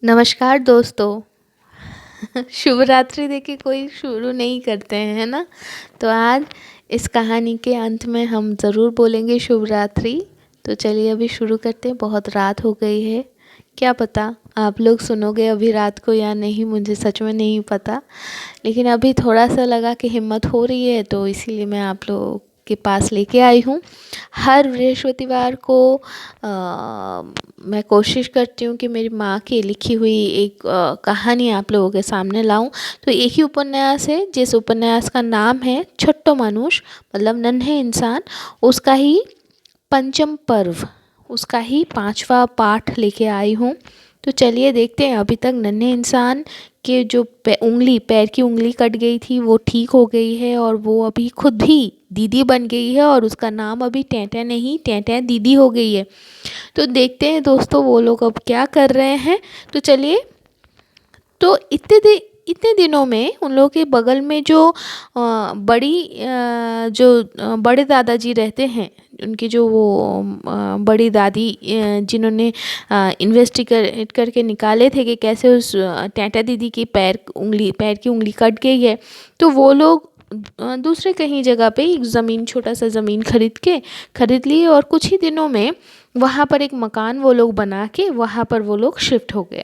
नमस्कार दोस्तों। शुभ रात्रि देके कोई शुरू नहीं करते हैं, है ना। तो आज इस कहानी के अंत में हम ज़रूर बोलेंगे शुभ रात्रि। तो चलिए अभी शुरू करते हैं। बहुत रात हो गई है, क्या पता आप लोग सुनोगे अभी रात को या नहीं, मुझे सच में नहीं पता। लेकिन अभी थोड़ा सा लगा कि हिम्मत हो रही है, तो इसीलिए मैं आप लोगों के पास लेके आई हूँ। हर बृहस्पतिवार को मैं कोशिश करती हूँ कि मेरी माँ की लिखी हुई एक कहानी आप लोगों के सामने लाऊं। तो एक ही उपन्यास है, जिस उपन्यास का नाम है छोट्टो मानुष, मतलब नन्हे इंसान। उसका ही पंचम पर्व, उसका ही 5वां पाठ लेके आई हूँ। तो चलिए देखते हैं। अभी तक नन्हे इंसान के जो पैर की उंगली कट गई थी वो ठीक हो गई है, और वो अभी खुद भी दीदी बन गई है, और उसका नाम अभी टैंटै नहीं, टैंटै दीदी हो गई है। तो देखते हैं दोस्तों वो लोग अब क्या कर रहे हैं। तो चलिए। तो इतने दिनों में उन लोगों के बगल में जो बड़े दादाजी रहते हैं, उनकी जो वो बड़ी दादी, जिन्होंने इन्वेस्टिगेट करके निकाले थे कि कैसे उस टैंटा दीदी की पैर की उंगली कट गई है। तो वो लोग दूसरे कहीं जगह पे एक ज़मीन, छोटा सा ज़मीन खरीद लिए, और कुछ ही दिनों में वहाँ पर एक मकान वो लोग बना के वहाँ पर वो लोग शिफ्ट हो गए।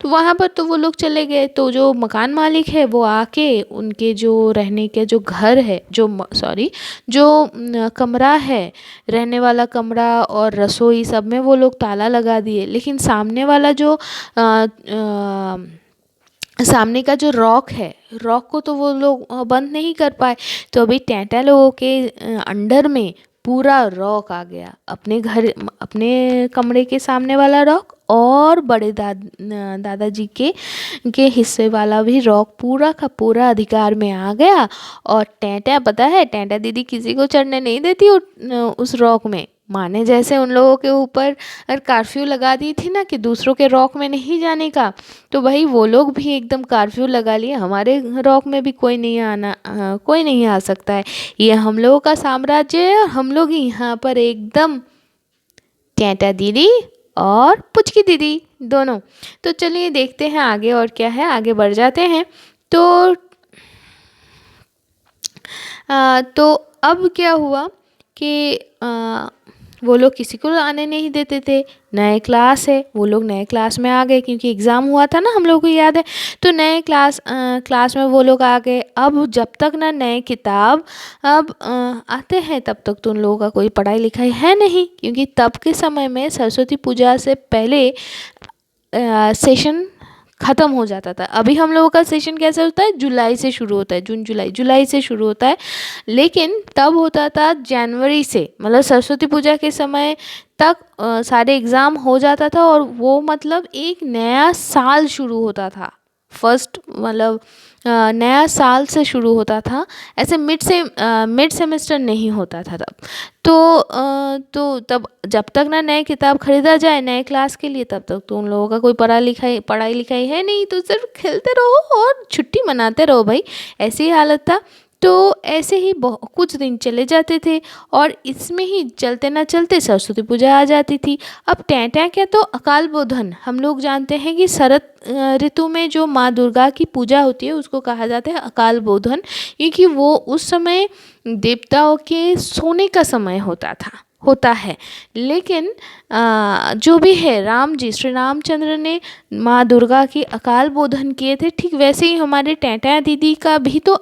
तो वहाँ पर तो वो लोग चले गए, तो जो मकान मालिक है वो आके उनके जो रहने के जो घर है, जो कमरा है, रहने वाला कमरा और रसोई, सब में वो लोग ताला लगा दिए। लेकिन सामने का जो रॉक को तो वो लोग बंद नहीं कर पाए। तो अभी टैंटा लोगों के अंडर में पूरा रॉक आ गया। अपने कमरे के सामने वाला रॉक, और बड़े दादाजी के हिस्से वाला भी रॉक पूरा का पूरा अधिकार में आ गया। और टैंटा, पता है, टैंटा दीदी किसी को चढ़ने नहीं देती उस रॉक में। माने जैसे उन लोगों के ऊपर कर्फ्यू लगा दी थी ना कि दूसरों के रॉक में नहीं जाने का, तो भाई वो लोग भी एकदम कर्फ्यू लगा लिए, हमारे रॉक में भी कोई नहीं आ सकता है। ये हम लोगों का साम्राज्य है, और हम लोग यहाँ पर एकदम टैंटा दीदी और पुचकी दीदी दोनों। तो चलिए देखते हैं आगे और क्या है, आगे बढ़ जाते हैं। तो तो अब क्या हुआ कि वो लोग किसी को आने नहीं देते थे। नए क्लास है, वो लोग नए क्लास में आ गए, क्योंकि एग्ज़ाम हुआ था ना, हम लोग को याद है। तो नए क्लास में वो लोग आ गए। अब जब तक ना नए किताब अब आते हैं, तब तक तो उन लोगों का कोई पढ़ाई लिखाई है नहीं, क्योंकि तब के समय में सरस्वती पूजा से पहले सेशन ख़त्म हो जाता था। अभी हम लोगों का सेशन कैसे होता है, जुलाई से शुरू होता है, जुलाई से शुरू होता है। लेकिन तब होता था जनवरी से, मतलब सरस्वती पूजा के समय तक सारे एग्ज़ाम हो जाता था, और वो मतलब एक नया साल शुरू होता था। फर्स्ट मतलब नया साल से शुरू होता था, ऐसे मिड सेमेस्टर नहीं होता था तब। तो तब जब तक ना नए किताब खरीदा जाए नए क्लास के लिए, तब तक तो उन लोगों का कोई पढ़ाई लिखाई है नहीं। तो सिर्फ खेलते रहो और छुट्टी मनाते रहो भाई, ऐसी ही हालत था। तो ऐसे ही कुछ दिन चले जाते थे, और इसमें ही चलते ना चलते सरस्वती पूजा आ जाती थी। अब टैंटै क्या, तो अकाल बोधन हम लोग जानते हैं कि शरद ऋतु में जो माँ दुर्गा की पूजा होती है उसको कहा जाता है अकाल बोधन, क्योंकि वो उस समय देवताओं के सोने का समय होता है। लेकिन जो भी है, श्री रामचंद्र ने माँ दुर्गा की अकाल बोधन किए थे, ठीक वैसे ही हमारे टैंटा दीदी का भी तो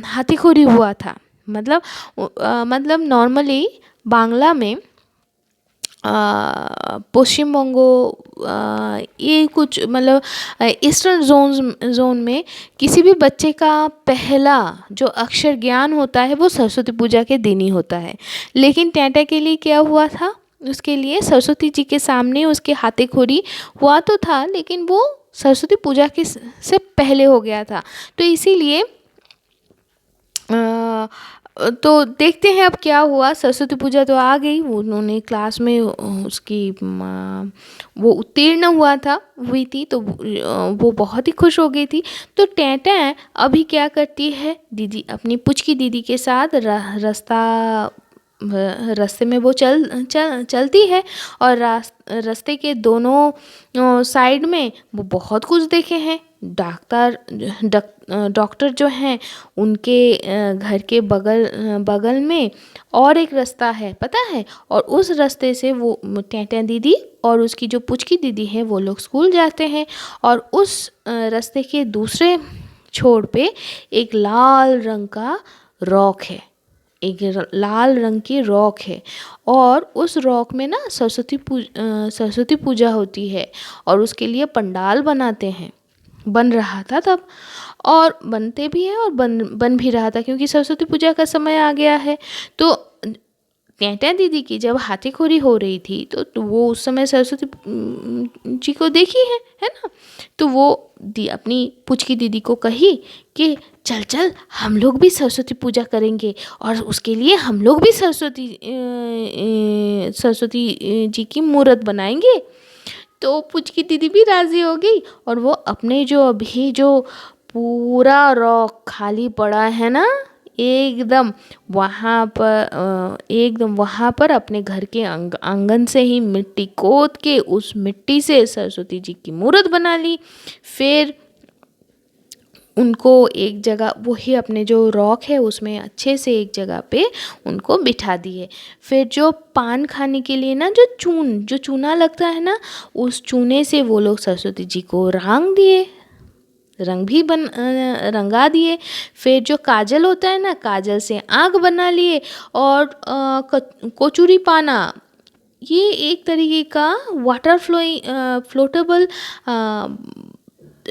हाथीखोरी हुआ था। मतलब नॉर्मली बांग्ला में पश्चिम बंगो, ये कुछ मतलब ईस्टर्न जोन में किसी भी बच्चे का पहला जो अक्षर ज्ञान होता है वो सरस्वती पूजा के दिन ही होता है। लेकिन टैंटा के लिए क्या हुआ था, उसके लिए सरस्वती जी के सामने उसके हाथीखोरी हुआ तो था, लेकिन वो सरस्वती पूजा के से पहले हो गया था। तो इसीलिए तो देखते हैं अब क्या हुआ। सरस्वती पूजा तो आ गई, उन्होंने क्लास में वो उत्तीर्ण हुई थी, तो वो बहुत ही खुश हो गई थी। तो टैंटा अभी क्या करती है, दीदी अपनी पुचकी दीदी के साथ रास्ता रास्ते में वो चलती है और रास्ते के दोनों साइड में वो बहुत कुछ देखे हैं। डॉक्टर जो हैं उनके घर के बगल में और एक रास्ता है, पता है। और उस रास्ते से वो टेंटें दीदी और उसकी जो पुचकी दीदी है वो लोग स्कूल जाते हैं। और उस रास्ते के दूसरे छोर पे एक लाल रंग का रॉक है, एक लाल रंग की रॉक है। और उस रॉक में ना सरस्वती पूजा होती है और उसके लिए पंडाल बन रहा था तब, और बनते भी है और बन भी रहा था क्योंकि सरस्वती पूजा का समय आ गया है। तो टेंटा दीदी की जब हाथीखोरी हो रही थी तो वो उस समय सरस्वती जी को देखी है ना। तो वो अपनी पुचकी दीदी को कही कि चल चल हम लोग भी सरस्वती पूजा करेंगे और उसके लिए हम लोग भी सरस्वती जी की मूर्त बनाएंगे। तो पुचकी दीदी भी राज़ी हो गई और वो अपने जो अभी जो पूरा रॉक खाली पड़ा है ना, एकदम वहाँ पर अपने घर के आंगन से ही मिट्टी खोद के उस मिट्टी से सरस्वती जी की मूर्त बना ली। फिर उनको एक जगह, वही अपने जो रॉक है उसमें अच्छे से एक जगह पे उनको बिठा दिए। फिर जो पान खाने के लिए ना जो चूना लगता है ना, उस चूने से वो लोग सरस्वती जी को रंगा दिए। फिर जो काजल होता है ना, काजल से आँख बना लिए। और कचूरी पाना, ये एक तरीके का फ्लोटेबल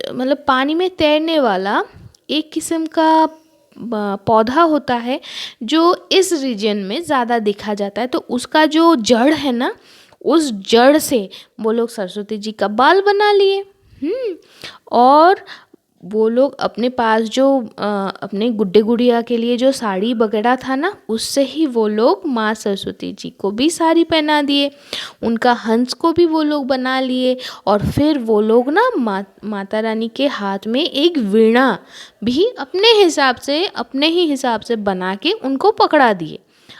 मतलब पानी में तैरने वाला एक किस्म का पौधा होता है जो इस रीजन में ज़्यादा देखा जाता है। तो उसका जो जड़ है ना, उस जड़ से वो लोग सरस्वती जी का बाल बना लिए। और वो लोग अपने पास जो अपने गुड्डे गुड़िया के लिए जो साड़ी वगैरह था ना, उससे ही वो लोग माँ सरस्वती जी को भी साड़ी पहना दिए। उनका हंस को भी वो लोग बना लिए। और फिर वो लोग ना माता रानी के हाथ में एक वीणा भी अपने ही हिसाब से बना के उनको पकड़ा दिए।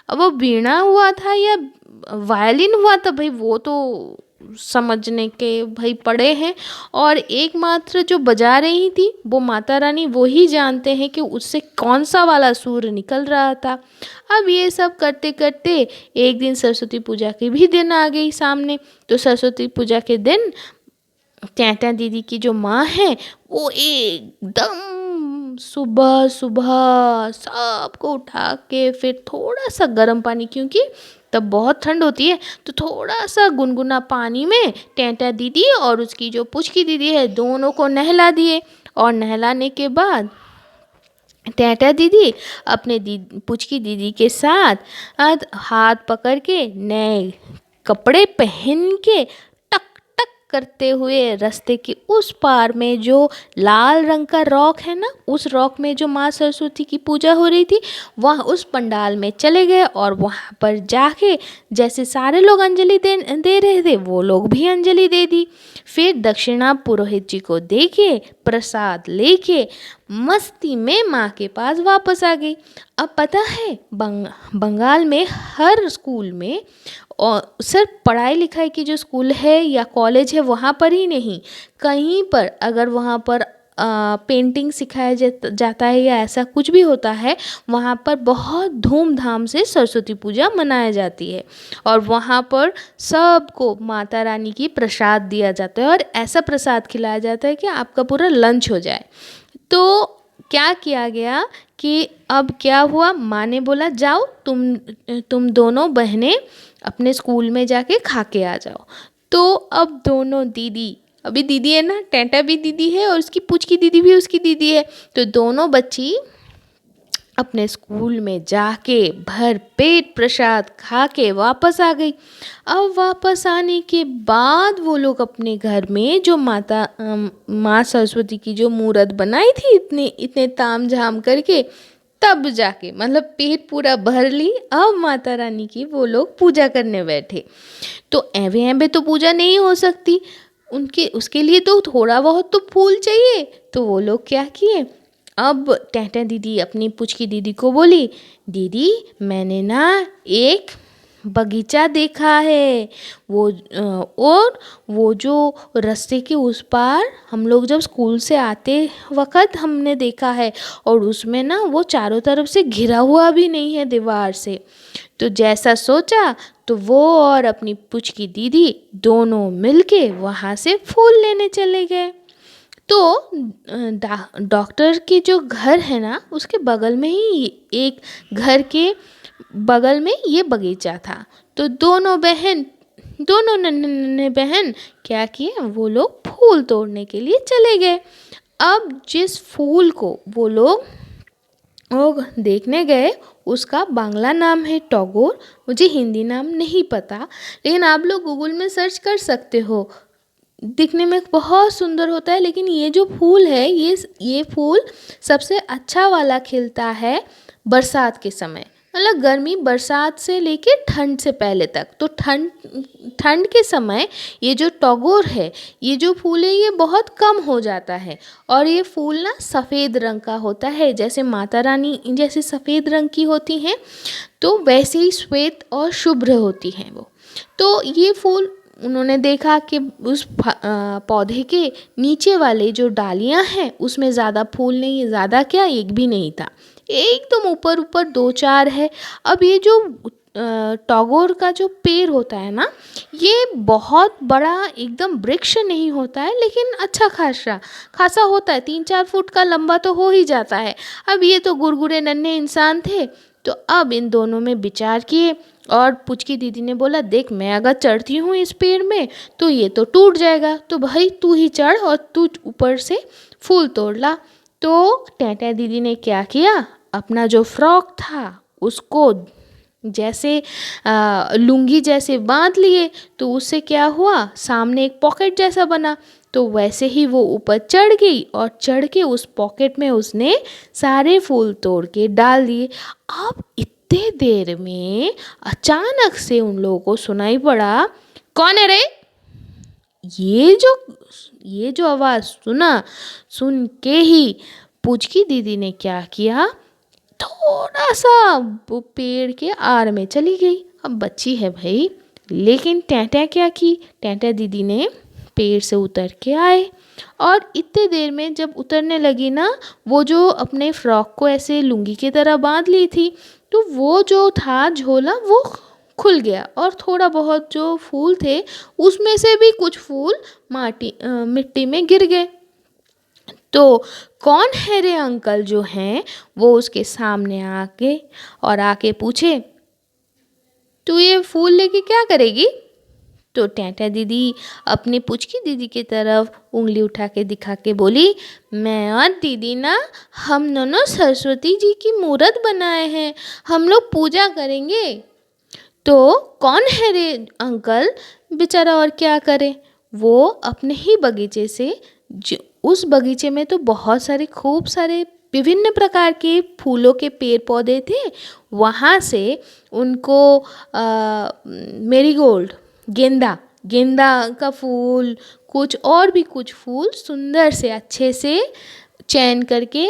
अब वो वीणा हुआ था या वायलिन हुआ था भाई, वो तो समझने के भाई पड़े हैं। और एकमात्र जो बजा रही थी वो माता रानी, वो ही जानते हैं कि उससे कौन सा वाला सुर निकल रहा था। अब ये सब करते करते एक दिन सरस्वती पूजा की भी दिन आ गई सामने। तो सरस्वती पूजा के दिन टेंटा दीदी की जो माँ है वो एकदम सुबह सुबह सबको उठा के फिर थोड़ा सा गर्म पानी, क्योंकि तब बहुत ठंड होती है, तो थोड़ा सा गुनगुना पानी में टेंटा दीदी और उसकी जो पुचकी दीदी है दोनों को नहला दिए। और नहलाने के बाद टेंटा दीदी अपने पुचकी दीदी के साथ हाथ पकड़ के नए कपड़े पहन के करते हुए रास्ते के उस पार में जो लाल रंग का रॉक है ना, उस रॉक में जो माँ सरस्वती की पूजा हो रही थी, वह उस पंडाल में चले गए। और वहाँ पर जाके जैसे सारे लोग अंजलि दे रहे थे, वो लोग भी अंजलि दे दी। फिर दक्षिणा पुरोहित जी को दे के प्रसाद लेके मस्ती में माँ के पास वापस आ गई। अब पता है बंगाल में हर स्कूल में, और सिर्फ पढ़ाई लिखाई की जो स्कूल है या कॉलेज है वहाँ पर ही नहीं, कहीं पर अगर वहाँ पर पेंटिंग सिखाया जाता है या ऐसा कुछ भी होता है, वहाँ पर बहुत धूमधाम से सरस्वती पूजा मनाई जाती है। और वहाँ पर सबको माता रानी की प्रसाद दिया जाता है और ऐसा प्रसाद खिलाया जाता है कि आपका पूरा लंच हो जाए। तो क्या किया गया कि अब क्या हुआ, माँ ने बोला जाओ तुम दोनों बहनें अपने स्कूल में जाके खा के आ जाओ। तो अब दोनों दीदी, अभी दीदी है ना, टेंटा भी दीदी है और उसकी पुचकी दीदी भी उसकी दीदी है, तो दोनों बच्ची अपने स्कूल में जाके भर पेट प्रसाद खा के वापस आ गई। अब वापस आने के बाद वो लोग अपने घर में जो माँ सरस्वती की जो मूर्त बनाई थी इतने ताम झाम करके, तब जाके मतलब पेट पूरा भर ली। अब माता रानी की वो लोग पूजा करने बैठे। तो एवे तो पूजा नहीं हो सकती, उसके लिए तो थोड़ा बहुत तो फूल चाहिए। तो वो लोग क्या किए, अब टेंटा दीदी अपनी पुचकी दीदी को बोली, दीदी मैंने ना एक बगीचा देखा है। और वो जो रास्ते के उस पार हम लोग जब स्कूल से आते वक़्त हमने देखा है, और उसमें ना वो चारों तरफ से घिरा हुआ भी नहीं है दीवार से। तो जैसा सोचा तो वो और अपनी पुचकी दीदी दोनों मिलके वहाँ से फूल लेने चले गए। तो डॉक्टर की जो घर है ना, उसके बगल में ही एक घर के बगल में ये बगीचा था। तो दोनों नन्हे नन्हे बहन क्या किए, वो लोग फूल तोड़ने के लिए चले गए। अब जिस फूल को वो लोग देखने गए, उसका बांग्ला नाम है टगोर। मुझे हिंदी नाम नहीं पता, लेकिन आप लोग गूगल में सर्च कर सकते हो। दिखने में बहुत सुंदर होता है, लेकिन ये जो फूल है, ये फूल सबसे अच्छा वाला खिलता है बरसात के समय, मतलब गर्मी बरसात से लेके ठंड से पहले तक। तो ठंड के समय ये जो टगोर है, ये जो फूल है, ये बहुत कम हो जाता है। और ये फूल ना सफ़ेद रंग का होता है, जैसे माता रानी जैसे सफ़ेद रंग की होती हैं, तो वैसे ही श्वेत और शुभ्र होती हैं वो। तो ये फूल उन्होंने देखा कि उस पौधे के नीचे वाले जो डालियां हैं, उसमें ज़्यादा फूल नहीं है, ज़्यादा क्या, एक भी नहीं था, एकदम ऊपर ऊपर दो चार है। अब ये जो टगोर का जो पेड़ होता है ना, ये बहुत बड़ा एकदम वृक्ष नहीं होता है, लेकिन अच्छा खासा होता है, 3-4 फुट का लंबा तो हो ही जाता है। अब ये तो गुरगुरे नन्हे इंसान थे, तो अब इन दोनों में विचार किए, और पुचकी दीदी ने बोला, देख मैं अगर चढ़ती हूँ इस पेड़ में तो ये तो टूट जाएगा, तो भाई तू ही चढ़ और तू ऊपर से फूल तोड़ ला। तो टेंटा दीदी ने क्या किया, अपना जो फ्रॉक था उसको जैसे लुंगी जैसे बांध लिए, तो उससे क्या हुआ, सामने एक पॉकेट जैसा बना। तो वैसे ही वो ऊपर चढ़ गई, और चढ़ के उस पॉकेट में उसने सारे फूल तोड़ के डाल दिए। अब इतने देर में अचानक से उन लोगों को सुनाई पड़ा, कौन है रे? ये जो आवाज़ सुन के ही पुचकी दीदी ने क्या किया, थोड़ा सा वो पेड़ के आड़ में चली गई। अब बच्ची है भाई, लेकिन टेंटा क्या की, टेंटा दीदी ने पेड़ से उतर के आए, और इतने देर में जब उतरने लगी ना, वो जो अपने फ्रॉक को ऐसे लुंगी की तरह बांध ली थी, तो वो जो था झोला वो खुल गया, और थोड़ा बहुत जो फूल थे उसमें से भी कुछ फूल मिट्टी में गिर गए। तो कौन है रे अंकल जो हैं, वो उसके सामने आके पूछे, तू ये फूल लेके क्या करेगी? तो टेंटा दीदी अपनी पुचकी दीदी की तरफ उंगली उठा के दिखा के बोली, मैं और दीदी ना, हम दोनों सरस्वती जी की मूर्त बनाए हैं, हम लोग पूजा करेंगे। तो कौन है रे अंकल, बेचारा और क्या करे, वो अपने ही बगीचे से, उस बगीचे में तो बहुत सारे खूब सारे विभिन्न प्रकार के फूलों के पेड़ पौधे थे, वहाँ से उनको मेरीगोल्ड, गेंदा का फूल, कुछ और भी कुछ फूल सुंदर से अच्छे से चयन करके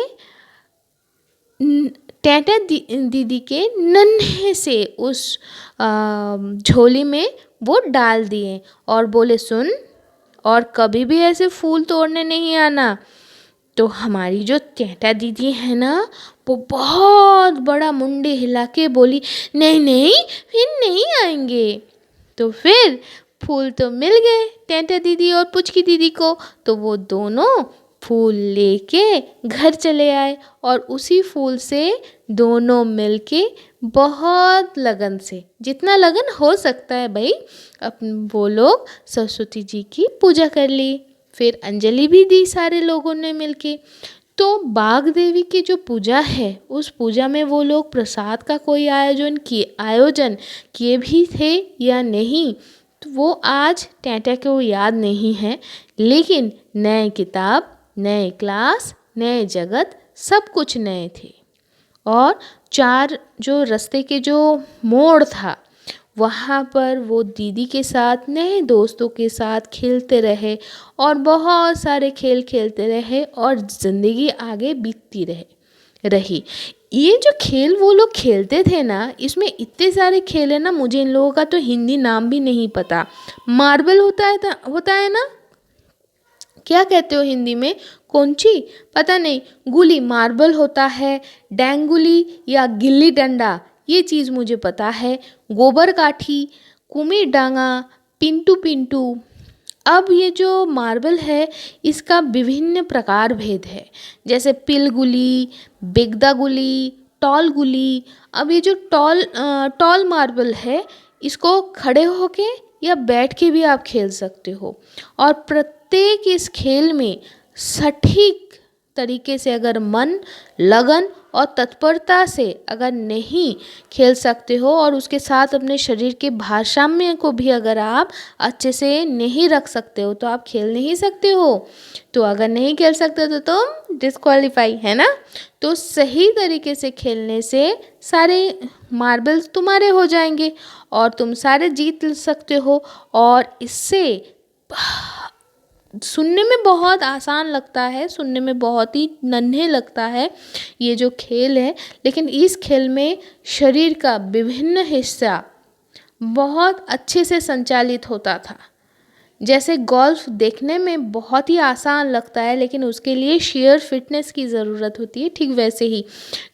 टेंटा दीदी के नन्हे से उस झोली में वो डाल दिए, और बोले, सुन, और कभी भी ऐसे फूल तोड़ने नहीं आना। तो हमारी जो टेंटा दीदी है ना, वो बहुत बड़ा मुंडी हिला के बोली, नहीं नहीं, फिर नहीं आएंगे। तो फिर फूल तो मिल गए टेंटा दीदी और पुचकी दीदी को, तो वो दोनों फूल लेके घर चले आए, और उसी फूल से दोनों मिलके बहुत लगन से, जितना लगन हो सकता है भाई, वो लोग सरस्वती जी की पूजा कर ली। फिर अंजलि भी दी सारे लोगों ने मिलके। तो बाग देवी की जो पूजा है, उस पूजा में वो लोग प्रसाद का कोई आयोजन किए भी थे या नहीं, तो वो आज टेंटा को याद नहीं है, लेकिन नए किताब, नए क्लास, नए जगत, सब कुछ नए थे। और 4 जो रास्ते के जो मोड़ था, वहाँ पर वो दीदी के साथ नए दोस्तों के साथ खेलते रहे और बहुत सारे खेल खेलते रहे और ज़िंदगी आगे बीतती रही। ये जो खेल वो लोग खेलते थे ना, इसमें इतने सारे खेल है ना, मुझे इन लोगों का तो हिंदी नाम भी नहीं पता। मार्बल होता है ना, क्या कहते हो हिंदी में, कौनची, पता नहीं, गुली, मार्बल होता है, डैंगुली या गिल्ली डंडा, ये चीज़ मुझे पता है, गोबर काठी, कुमी डांगा, पिंटू पिंटू। अब ये जो मार्बल है इसका विभिन्न प्रकार भेद है, जैसे पिल गुली, बिगदा गुली, टॉल गुली। अब ये जो टॉल मार्बल है, इसको खड़े होके या बैठ के भी आप खेल सकते हो और प्रत्येक इस खेल में सटीक तरीके से अगर मन, लगन और तत्परता से अगर नहीं खेल सकते हो और उसके साथ अपने शरीर के भारसाम्य को भी अगर आप अच्छे से नहीं रख सकते हो तो आप खेल नहीं सकते हो। तो अगर नहीं खेल सकते तो तुम डिस्क्वालीफाई, है ना। तो सही तरीके से खेलने से सारे मार्बल्स तुम्हारे हो जाएंगे और तुम सारे जीत सकते हो। और इससे सुनने में बहुत आसान लगता है, सुनने में बहुत ही नन्हे लगता है ये जो खेल है, लेकिन इस खेल में शरीर का विभिन्न हिस्सा बहुत अच्छे से संचालित होता था। जैसे गोल्फ देखने में बहुत ही आसान लगता है लेकिन उसके लिए शेयर फिटनेस की ज़रूरत होती है, ठीक वैसे ही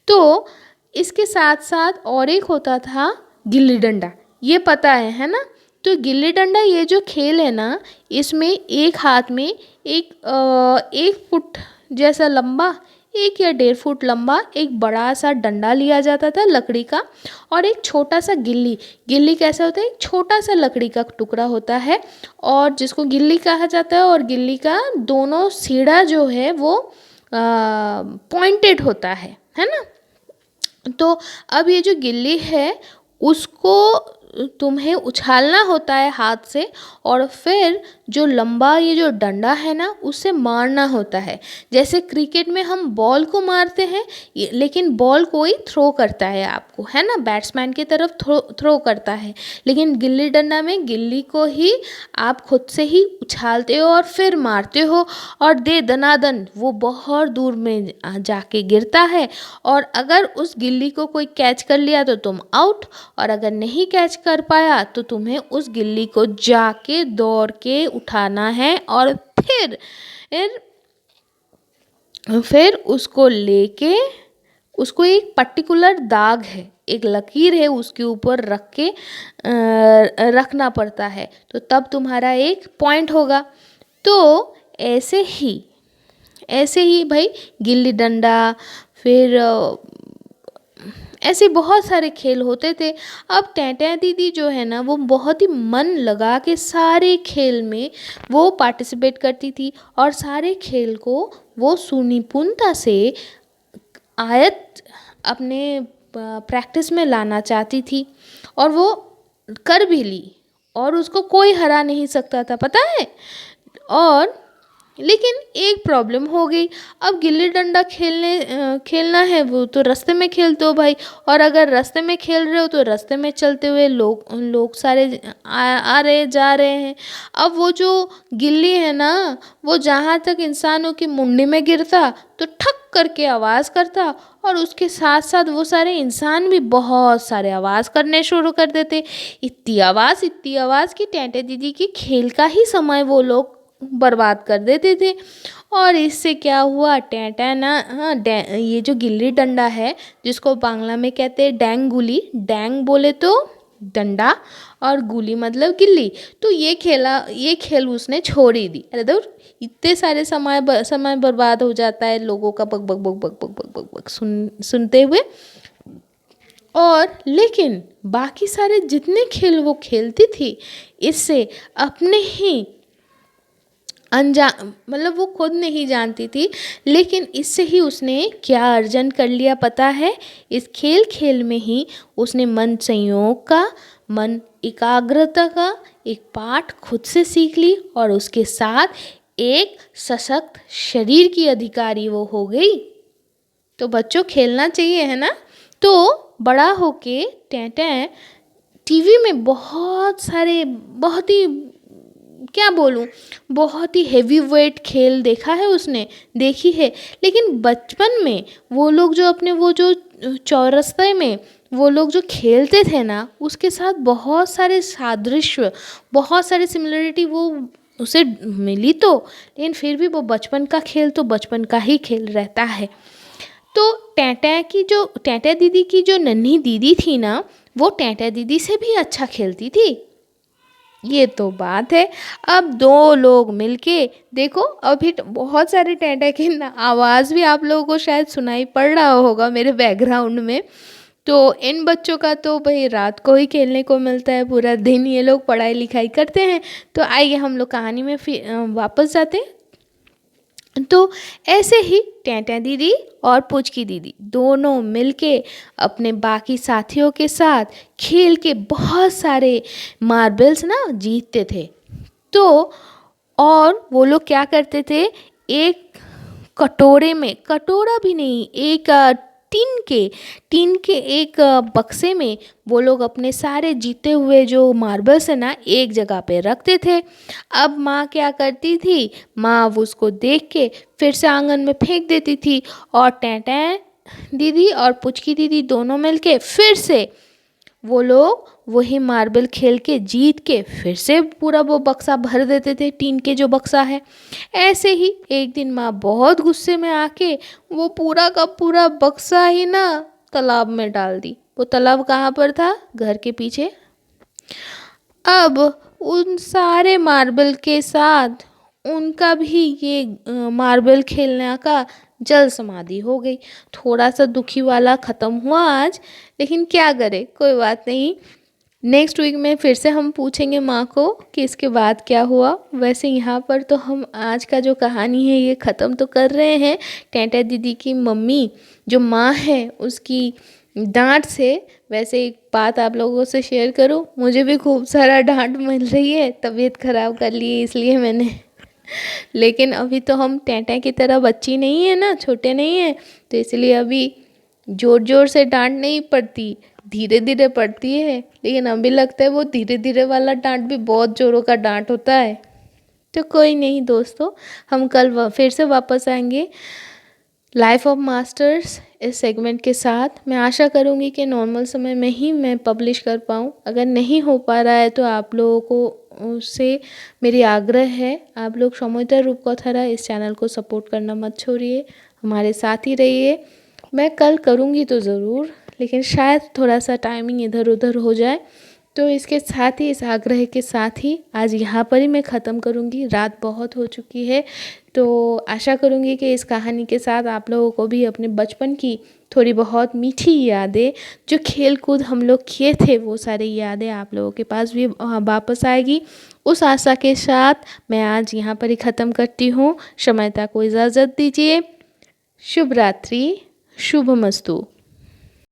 तो इसके साथ साथ और एक होता था गिल्ली डंडा, ये पता है ना। तो गिल्ली डंडा ये जो खेल है ना, इसमें एक हाथ में एक फुट जैसा लंबा, 1 या 1.5 फुट लंबा एक बड़ा सा डंडा लिया जाता था लकड़ी का और एक छोटा सा गिल्ली कैसा होता है, एक छोटा सा लकड़ी का टुकड़ा होता है और जिसको गिल्ली कहा जाता है और गिल्ली का दोनों सिरा जो है वो पॉइंटेड होता है ना। तो अब ये जो गिल्ली है उसको तुम्हें उछालना होता है हाथ से और फिर जो लंबा ये जो डंडा है ना उससे मारना होता है। जैसे क्रिकेट में हम बॉल को मारते हैं लेकिन बॉल कोई थ्रो करता है आपको, है ना, बैट्समैन की तरफ थ्रो करता है, लेकिन गिल्ली डंडा में गिल्ली को ही आप खुद से ही उछालते हो और फिर मारते हो और दे दनादन वो बहुत दूर में जाके गिरता है और अगर उस गिल्ली को कोई कैच कर लिया तो तुम आउट और अगर नहीं कैच कर पाया तो तुम्हें उस गिल्ली को जाके दौड़ के उठाना है और फिर उसको लेके उसको एक पर्टिकुलर दाग है, एक लकीर है, उसके ऊपर रखना पड़ता है तो तब तुम्हारा एक पॉइंट होगा। तो ऐसे ही भाई गिल्ली डंडा, फिर ऐसे बहुत सारे खेल होते थे। अब टेंटे दीदी जो है ना वो बहुत ही मन लगा के सारे खेल में वो पार्टिसिपेट करती थी और सारे खेल को वो सुनिपुणता से आयत अपने प्रैक्टिस में लाना चाहती थी और वो कर भी ली और उसको कोई हरा नहीं सकता था, पता है। और लेकिन एक प्रॉब्लम हो गई, अब गिल्ली डंडा खेलना है वो तो रास्ते में खेलते हो भाई, और अगर रास्ते में खेल रहे हो तो रास्ते में चलते हुए लोग सारे आ रहे जा रहे हैं। अब वो जो गिल्ली है ना वो जहाँ तक इंसानों की मुंडी में गिरता तो ठक करके आवाज़ करता और उसके साथ साथ वो सारे इंसान भी बहुत सारे आवाज़ करने शुरू कर देते। इतनी आवाज़ कि टेंटे दीदी की खेल का ही समय वो लोग बर्बाद कर देते थे। और इससे क्या हुआ, टेंटा ना, हाँ, ये जो गिल्ली डंडा है जिसको बांग्ला में कहते हैं डैंग गुली, डैंग बोले तो डंडा और गुली मतलब गिल्ली, तो ये खेल उसने छोड़ ही दी। अरे दूर, इतने सारे समय बर्बाद हो जाता है लोगों का बक बक बक बक बक बक बक बक सुनते हुए। और लेकिन बाकी सारे जितने खेल वो खेलती थी इससे अपने ही मतलब वो खुद नहीं जानती थी, लेकिन इससे ही उसने क्या अर्जन कर लिया पता है। इस खेल में ही उसने मन संयोग का, मन एकाग्रता का एक पाठ खुद से सीख ली और उसके साथ एक सशक्त शरीर की अधिकारी वो हो गई। तो बच्चों खेलना चाहिए, है ना। तो बड़ा होके टेंटे टीवी में बहुत सारे, बहुत ही, क्या बोलूँ, बहुत ही हेवी वेट खेल देखा है उसने, देखी है। लेकिन बचपन में वो लोग जो अपने वो जो चौरस्ते में वो लोग जो खेलते थे ना, उसके साथ बहुत सारे सादृश्य, बहुत सारी सिमिलरिटी वो उसे मिली तो, लेकिन फिर भी वो बचपन का खेल तो बचपन का ही खेल रहता है। तो टेंटे दीदी की जो नन्ही दीदी थी ना, वो टेंटे दीदी से भी अच्छा खेलती थी। ये तो बात है। अब दो लोग मिलके देखो, अभी बहुत सारे टेंटे की आवाज़ भी आप लोगों को शायद सुनाई पड़ रहा होगा मेरे बैकग्राउंड में। तो इन बच्चों का तो भाई रात को ही खेलने को मिलता है, पूरा दिन ये लोग पढ़ाई लिखाई करते हैं। तो आइए हम लोग कहानी में फिर वापस जाते हैं। तो ऐसे ही टेंटे दीदी और पुचकी दीदी दोनों मिलके अपने बाकी साथियों के साथ खेल के बहुत सारे मार्बल्स ना जीतते थे। तो और वो लोग क्या करते थे, एक कटोरे में, कटोरा भी नहीं, एक टीन के एक बक्से में वो लोग अपने सारे जीते हुए जो मार्बल्स है ना एक जगह पे रखते थे। अब माँ क्या करती थी, माँ उसको देख के फिर से आंगन में फेंक देती थी, और टेंटे दीदी और पुचकी दीदी दोनों मिलके फिर से वो लोग वही मार्बल खेल के जीत के फिर से पूरा वो बक्सा भर देते थे, टीन के जो बक्सा है। ऐसे ही एक दिन माँ बहुत गुस्से में आके वो पूरा का पूरा बक्सा ही ना तालाब में डाल दी। वो तालाब कहाँ पर था, घर के पीछे। अब उन सारे मार्बल के साथ उनका भी ये मार्बल खेलने का जल समाधि हो गई। थोड़ा सा दुखी वाला ख़त्म हुआ आज, लेकिन क्या करे, कोई बात नहीं। नेक्स्ट वीक में फिर से हम पूछेंगे माँ को कि इसके बाद क्या हुआ। वैसे यहाँ पर तो हम आज का जो कहानी है ये ख़त्म तो कर रहे हैं। टेंटे दीदी की मम्मी जो माँ है उसकी डांट से। वैसे एक बात आप लोगों से शेयर करूँ, मुझे भी खूब सारा डांट मिल रही है, तबीयत ख़राब कर ली है इसलिए मैंने लेकिन अभी तो हम टेंटे की तरह बच्ची नहीं है ना, छोटे नहीं है, तो इसलिए अभी ज़ोर ज़ोर से डांट नहीं पड़ती, धीरे धीरे पड़ती है। लेकिन अभी लगता है वो धीरे धीरे वाला डांट भी बहुत ज़ोरों का डांट होता है। तो कोई नहीं दोस्तों, हम कल फिर से वापस आएंगे लाइफ ऑफ मास्टर्स इस सेगमेंट के साथ। मैं आशा करूँगी कि नॉर्मल समय में ही मैं पब्लिश कर पाऊँ। अगर नहीं हो पा रहा है तो आप लोगों को उससे मेरी आग्रह है, आप लोग समोता रूपकथारा इस चैनल को सपोर्ट करना मत छोड़िए, हमारे साथ ही रहिए। मैं कल करूँगी तो ज़रूर, लेकिन शायद थोड़ा सा टाइमिंग इधर उधर हो जाए। तो इसके साथ ही, इस आग्रह के साथ ही आज यहाँ पर ही मैं ख़त्म करूँगी। रात बहुत हो चुकी है, तो आशा करूँगी कि इस कहानी के साथ आप लोगों को भी अपने बचपन की थोड़ी बहुत मीठी यादें, जो खेल कूद हम लोग किए थे, वो सारी यादें आप लोगों के पास भी वापस आएगी। उस आशा के साथ मैं आज यहाँ पर ही ख़त्म करती हूँ। समयता को इजाज़त दीजिए। शुभ रात्रि, शुभमस्तु।